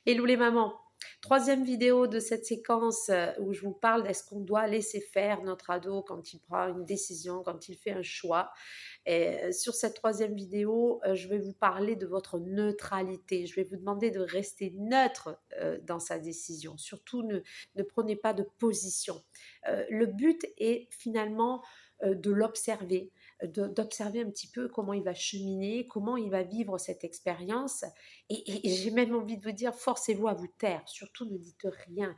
Hello les mamans. Troisième vidéo de cette séquence où je vous parle d'est-ce qu'on doit laisser faire notre ado quand il prend une décision, quand il fait un choix. Et sur cette troisième vidéo, je vais vous parler de votre neutralité. Je vais vous demander de rester neutre dans sa décision. Surtout, ne prenez pas de position. Le but est finalement de l'observer, d'observer un petit peu comment il va cheminer, comment il va vivre cette expérience. Et j'ai même envie de vous dire, forcez-vous à vous taire, surtout ne dites rien.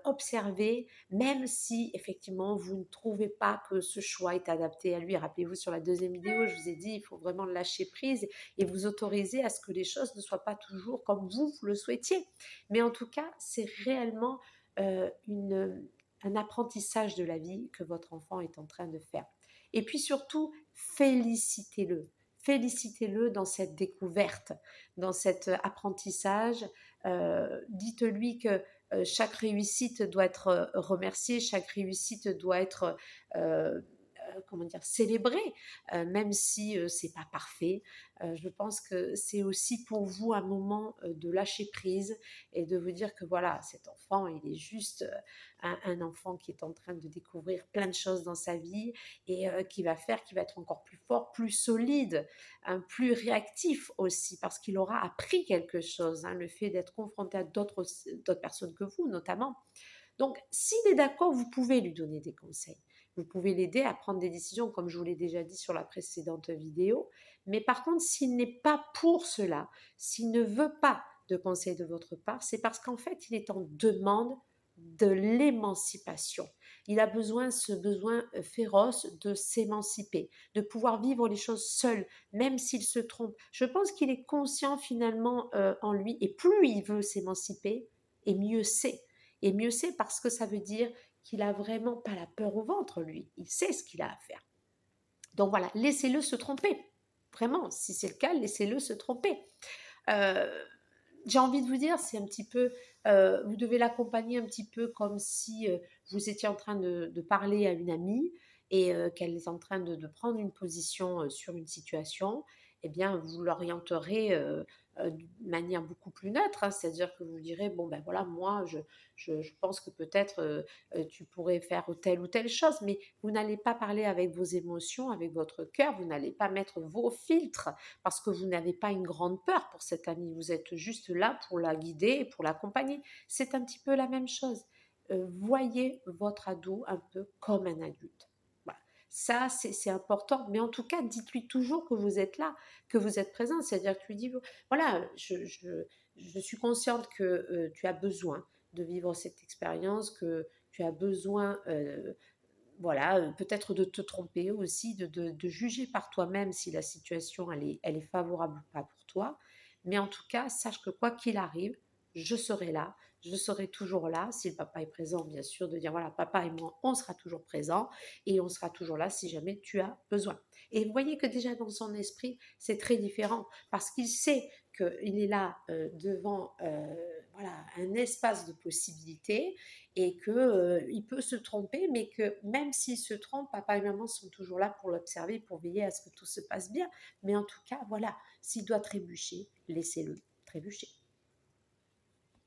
Observez, même si effectivement vous ne trouvez pas que ce choix est adapté à lui. Rappelez-vous sur la deuxième vidéo, je vous ai dit, il faut vraiment lâcher prise et vous autoriser à ce que les choses ne soient pas toujours comme vous le souhaitiez. Mais en tout cas, c'est réellement un apprentissage de la vie que votre enfant est en train de faire. Et puis surtout, félicitez-le. Félicitez-le dans cette découverte, dans cet apprentissage. Dites-lui que chaque réussite doit être remerciée, chaque réussite doit être comment dire, célébrée, même si c'est pas parfait. Je pense que c'est aussi pour vous un moment de lâcher prise et de vous dire que voilà, cet enfant, il est juste un enfant qui est en train de découvrir plein de choses dans sa vie et qui va faire, qui va être encore plus fort, plus solide, plus réactif aussi, parce qu'il aura appris quelque chose, le fait d'être confronté à d'autres personnes que vous, notamment. Donc, s'il est d'accord, vous pouvez lui donner des conseils. Vous pouvez l'aider à prendre des décisions, comme je vous l'ai déjà dit sur la précédente vidéo. Mais par contre, s'il n'est pas pour cela, s'il ne veut pas de conseils de votre part, c'est parce qu'en fait, il est en demande de l'émancipation. Il a besoin, ce besoin féroce de s'émanciper, de pouvoir vivre les choses seul, même s'il se trompe. Je pense qu'il est conscient finalement en lui, et plus il veut s'émanciper, et mieux c'est. Et mieux c'est parce que ça veut dire qu'il a vraiment pas la peur au ventre, lui. Il sait ce qu'il a à faire. Donc voilà, laissez-le se tromper. Vraiment, si c'est le cas, laissez-le se tromper. Euh, j'ai envie de vous dire, c'est un petit peu, vous devez l'accompagner un petit peu comme si vous étiez en train de parler à une amie et qu'elle est en train de prendre une position sur une situation. Eh bien, vous l'orienterez d'une manière beaucoup plus neutre, c'est-à-dire que vous direz, bon ben voilà, moi, je pense que peut-être tu pourrais faire telle ou telle chose, mais vous n'allez pas parler avec vos émotions, avec votre cœur, vous n'allez pas mettre vos filtres parce que vous n'avez pas une grande peur pour cette amie, vous êtes juste là pour la guider et pour l'accompagner. C'est un petit peu la même chose. Voyez votre ado un peu comme un adulte. Voilà. Ça, c'est important. Mais en tout cas, dites-lui toujours que vous êtes là, que vous êtes présent. C'est-à-dire que tu lui dis, voilà, je suis consciente que tu as besoin de vivre cette expérience, que tu as besoin voilà, peut-être de te tromper aussi, de juger par toi-même si la situation elle est favorable ou pas pour toi. Mais en tout cas, sache que quoi qu'il arrive, je serai là, je serai toujours là. Si le papa est présent, bien sûr, de dire voilà, papa et moi, on sera toujours présents et on sera toujours là si jamais tu as besoin. Et vous voyez que déjà dans son esprit, c'est très différent parce qu'il sait qu'il est là devant voilà, un espace de possibilités et que il peut se tromper, mais que même s'il se trompe, papa et maman sont toujours là pour l'observer, pour veiller à ce que tout se passe bien. Mais en tout cas, voilà, s'il doit trébucher, laissez-le trébucher.